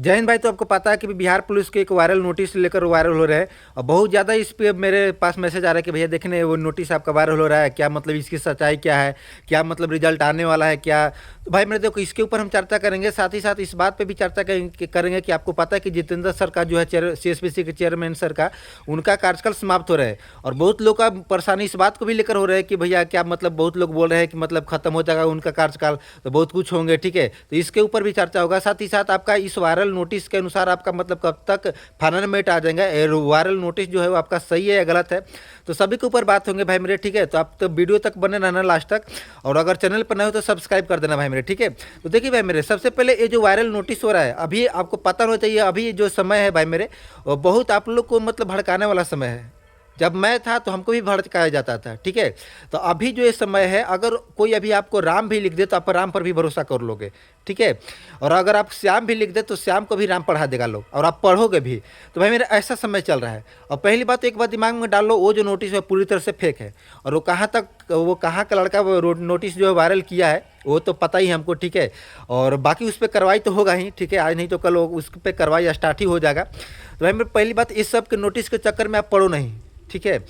जय हिंद भाई। तो आपको पता है कि बिहार पुलिस के एक वायरल नोटिस लेकर वायरल हो रहा है और बहुत ज़्यादा इस पे मेरे पास मैसेज आ रहा है कि भैया देखने वो नोटिस आपका वायरल हो रहा है, क्या मतलब इसकी सच्चाई क्या है, क्या मतलब रिजल्ट आने वाला है क्या। तो भाई मेरे देखो इसके ऊपर हम चर्चा करेंगे, साथ ही साथ इस बात पे भी चर्चा करेंगे कि आपको पता है कि जितेंद्र सर का जो है CSPC के चेयरमैन सर का उनका कार्यकाल समाप्त हो रहा है और बहुत लोग का परेशानी इस बात को भी लेकर हो रहा है कि भैया क्या मतलब बहुत लोग बोल रहे हैं कि मतलब खत्म हो जाएगा उनका कार्यकाल तो बहुत कुछ होंगे। ठीक है, तो इसके ऊपर भी चर्चा होगा। साथ ही साथ आपका इस वायरल नोटिस के अनुसार आपका मतलब कब तक फाइनल मेट आ जाएगा, वायरल नोटिस जो है वो आपका सही है या गलत है, तो सभी के ऊपर बात होंगे भाई मेरे। ठीक है, तो आप तो वीडियो तक बने रहना लास्ट तक, और अगर चैनल पर नए हो तो सब्सक्राइब कर देना भाई मेरे। ठीक है, तो देखिए भाई मेरे, सबसे पहले ये जो वायरल नोटिस हो रहा है अभी आपको पता होना चाहिए, अभी जो समय है भाई मेरे वो बहुत आप लोग को मतलब भड़काने वाला समय है। जब मैं था तो हमको भी भड़काया जाता था। ठीक है, तो अभी जो ये समय है, अगर कोई अभी आपको राम भी लिख दे तो आप राम पर भी भरोसा कर लोगे। ठीक है, और अगर आप श्याम भी लिख दे तो श्याम को भी राम पढ़ा देगा लोग, और आप पढ़ोगे भी। तो भाई मेरा ऐसा समय चल रहा है। और पहली बात तो एक बात दिमाग में डाल लो, वो जो नोटिस है पूरी तरह से फेक है, और वो कहाँ का लड़का वो नोटिस जो है वायरल किया है वो तो पता ही है हमको। ठीक है, और बाकी उस पर कार्रवाई तो होगा ही। ठीक है, आज नहीं तो कल उस पर कार्रवाई स्टार्ट ही हो जाएगा। तो भाई मेरी पहली बात, इस सब के नोटिस के चक्कर में आप पढ़ो नहीं। ठीक है,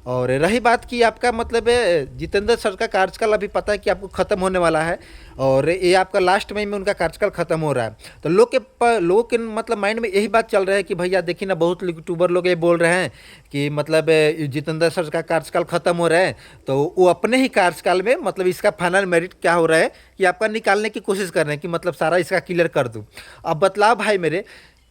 और रही बात की आपका मतलब है जितेंद्र सर का कार्यकाल अभी पता है कि आपको ख़त्म होने वाला है, और ये आपका लास्ट मई में उनका कार्यकाल ख़त्म हो रहा है। तो लोगों के मतलब माइंड में यही बात चल रहा है कि भैया देखिए ना, बहुत यूट्यूबर लोग ये बोल रहे हैं कि मतलब जितेंद्र सर का कार्यकाल ख़त्म हो रहा है, तो वो अपने ही कार्यकाल में मतलब इसका फाइनल मेरिट क्या हो रहा है कि आपका निकालने की कोशिश कर रहे हैं कि मतलब सारा इसका क्लियर कर दूँ। अब बतलाओ भाई मेरे,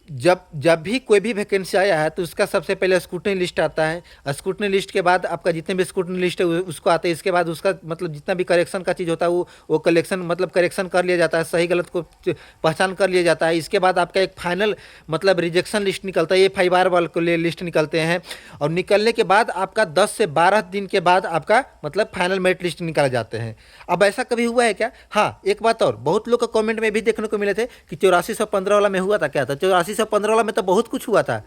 जब जब भी कोई भी वैकेंसी आया है तो उसका सबसे पहले स्क्रूटनी लिस्ट आता है, स्क्रूटनी लिस्ट के बाद आपका जितने भी स्क्रूटनी लिस्ट है उसको आता है। इसके बाद उसका मतलब जितना भी करेक्शन का चीज़ होता है वो कलेक्शन मतलब करेक्शन कर लिया जाता है, सही गलत को पहचान कर लिया जाता है। इसके बाद आपका एक फाइनल मतलब रिजेक्शन लिस्ट निकलता है, ये FIR वाले को लिए लिस्ट निकलते हैं, और निकलने के बाद आपका 10 से 12 दिन के बाद आपका मतलब फाइनल मेरिट लिस्ट निकाले जाते हैं। अब ऐसा कभी हुआ है क्या? हाँ, एक बात और, बहुत लोग का कॉमेंट में भी देखने को मिले थे कि 8415 वाला में हुआ था, क्या था 8415 वाला में तो बहुत कुछ हुआ था।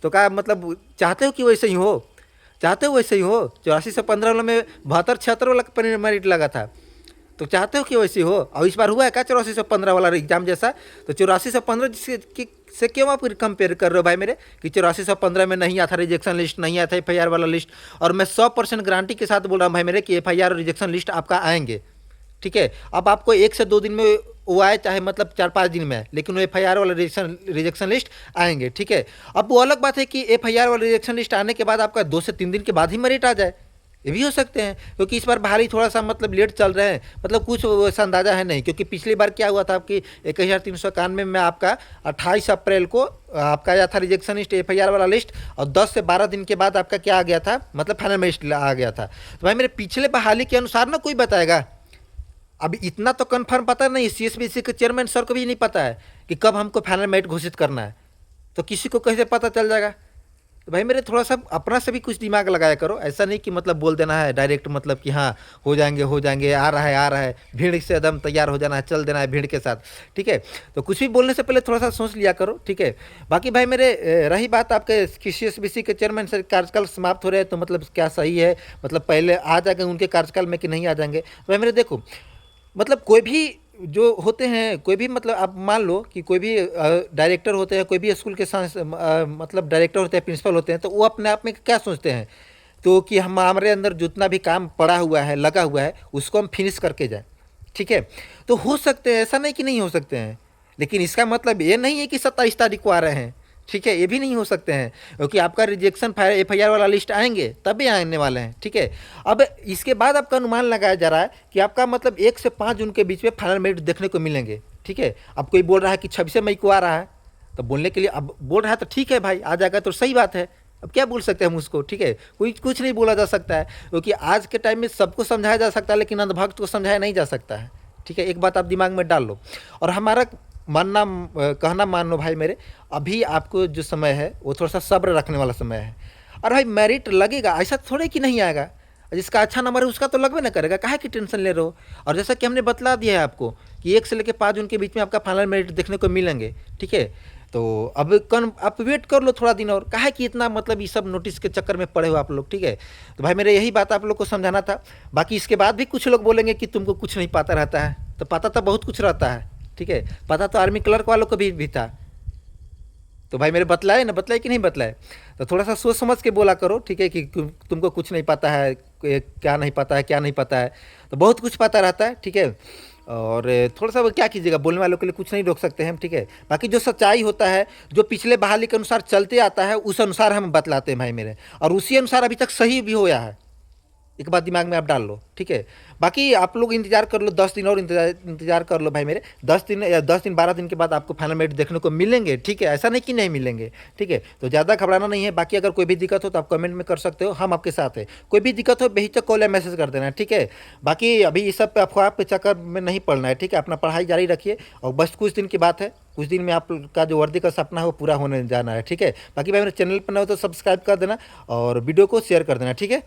तो क्या मतलब चाहते हो कि वैसे ही हो? चाहते हो वैसे ही हो? 8415 वाला में 72-76 वाला मेरिट लगा था, तो चाहते हो कि वैसे हो? और इस बार हुआ है क्या 8415 वाला एग्जाम जैसा? तो 8415 से क्यों आप कंपेयर कर रहे हो भाई मेरे कि 8415 में नहीं आता, रिजेक्शन लिस्ट नहीं आता, FIR वाला लिस्ट? और मैं 100% गारंटी के साथ बोल रहा हूँ भाई मेरे कि FIR और रिजेक्शन लिस्ट आपका आएंगे। ठीक है, अब आपको 1 से 2 दिन में वो आए, चाहे मतलब 4-5 दिन में, लेकिन वो FIR वाला रिजेक्शन लिस्ट आएंगे। ठीक है, अब वो अलग बात है कि FIR वाला रिजेक्शन लिस्ट आने के बाद आपका 2 से 3 दिन के बाद ही मेरिट आ जाए, ये भी हो सकते हैं, क्योंकि इस बार भारी थोड़ा सा मतलब लेट चल रहे हैं, मतलब कुछ वैसा अंदाजा है नहीं। क्योंकि पिछली बार क्या हुआ था आपकी 1391 में आपका 28 अप्रैल को आपका आया था रिजेक्शन लिस्ट, FIR वाला लिस्ट, और 10 से 12 दिन के बाद आपका क्या आ गया था, मतलब फाइनल मेरिट आ गया था। तो भाई मेरे पिछले बहाली के अनुसार ना कोई बताएगा, अभी इतना तो कंफर्म पता नहीं, CSPC के चेयरमैन सर को भी नहीं पता है कि कब हमको फाइनल मेरिट घोषित करना है, तो किसी को कैसे पता चल जाएगा? तो भाई मेरे थोड़ा सा अपना से भी कुछ दिमाग लगाया करो, ऐसा नहीं कि मतलब बोल देना है डायरेक्ट, मतलब कि हाँ हो जाएंगे, आ रहा है, भीड़ से एकदम तैयार हो जाना है, चल देना है भीड़ के साथ। ठीक है, तो कुछ भी बोलने से पहले थोड़ा सा सोच लिया करो। ठीक है, बाकी भाई मेरे रही बात आपके CSPC के चेयरमैन सर कार्यकाल समाप्त हो रहे हैं, तो मतलब क्या सही है, मतलब पहले आ जाएंगे उनके कार्यकाल में कि नहीं आ जाएंगे? तो भाई मेरे देखो, मतलब कोई भी जो होते हैं, कोई भी मतलब आप मान लो कि कोई भी डायरेक्टर होते हैं, कोई भी स्कूल के मतलब डायरेक्टर होते हैं, प्रिंसिपल होते हैं, तो वो अपने आप में क्या सोचते हैं, तो कि हमारे अंदर जितना भी काम पड़ा हुआ है, लगा हुआ है, उसको हम फिनिश करके जाए। ठीक है, तो हो सकते हैं, ऐसा नहीं कि नहीं हो सकते हैं, लेकिन इसका मतलब ये नहीं है कि 27 तारीख को आ रहे हैं। ठीक है, ये भी नहीं हो सकते हैं, क्योंकि आपका रिजेक्शन FIR वाला लिस्ट आएंगे तभी आने वाले हैं। ठीक है, अब इसके बाद आपका अनुमान लगाया जा रहा है कि आपका मतलब 1 से 5 जून के बीच में फाइनल मेरिट देखने को मिलेंगे। ठीक है, अब कोई बोल रहा है कि 26 मई को आ रहा है, तो बोलने के लिए अब बोल रहा है तो ठीक है भाई, आ जाएगा तो सही बात है। अब क्या बोल सकते हैं हम उसको? ठीक है, कोई कुछ नहीं बोला जा सकता है, क्योंकि आज के टाइम में सबको समझाया जा सकता है, लेकिन अंधभक्त को समझाया नहीं जा सकता है। ठीक है, एक बात आप दिमाग में डाल लो, और हमारा मानना कहना मान लो भाई मेरे, अभी आपको जो समय है वो थोड़ा सा सब्र रखने वाला समय है। और भाई मेरिट लगेगा, ऐसा थोड़े कि नहीं आएगा, जिसका अच्छा नंबर है उसका तो लगबे ना करेगा, काहे की टेंशन ले रहे हो? और जैसा कि हमने बतला दिया है आपको कि 1 से लेकर 5 जून के बीच में आपका फाइनल मेरिट देखने को मिलेंगे। ठीक है, तो अब आप वेट कर लो थोड़ा दिन और, काहे कि इतना मतलब ये सब नोटिस के चक्कर में पड़े हो आप लोग। ठीक है, तो भाई मेरे यही बात आप लोग को समझाना था। बाकी इसके बाद भी कुछ लोग बोलेंगे कि तुमको कुछ नहीं पता रहता है, तो पता तो बहुत कुछ रहता है। ठीक है, पता तो आर्मी क्लर्क वालों को भी था, तो भाई मेरे बतलाए ना, बतलाए कि नहीं बतलाए? तो थोड़ा सा सोच समझ के बोला करो, ठीक है, कि तुमको कुछ नहीं पता है, क्या नहीं पता है, क्या नहीं पता है। तो बहुत कुछ पता रहता है, ठीक है। और थोड़ा सा वो क्या कीजिएगा, बोलने वालों के लिए कुछ नहीं रोक सकते हैं हम, ठीक है। बाकी जो सच्चाई होता है, जो पिछले बहाली के अनुसार चलते आता है, उस अनुसार हम बतलाते हैं भाई मेरे, और उसी अनुसार अभी तक सही भी होया है। एक बात दिमाग में आप डाल लो, ठीक है। बाकी आप लोग इंतजार कर लो, 10 दिन और इंतजार इंतजार कर लो भाई मेरे। 10 दिन या 10 दिन 12 दिन के बाद आपको फाइनल मेरिट देखने को मिलेंगे, ठीक है। ऐसा नहीं कि नहीं मिलेंगे, ठीक है। तो ज़्यादा घबराना नहीं है। बाकी अगर कोई भी दिक्कत हो तो आप कमेंट में कर सकते हो, हम आपके साथ हैं। कोई भी दिक्कत हो बेहिचक कॉल या मैसेज कर देना, ठीक है। बाकी अभी इस सब पे अफवाह पे चक्कर में नहीं पड़ना है, ठीक है। अपना पढ़ाई जारी रखिए, और बस कुछ दिन की बात है, कुछ दिन में आपका जो वर्दी का सपना है वो पूरा होने जाना है, ठीक है। बाकी भाई मेरे चैनल पर न हो तो सब्सक्राइब कर देना और वीडियो को शेयर कर देना, ठीक है।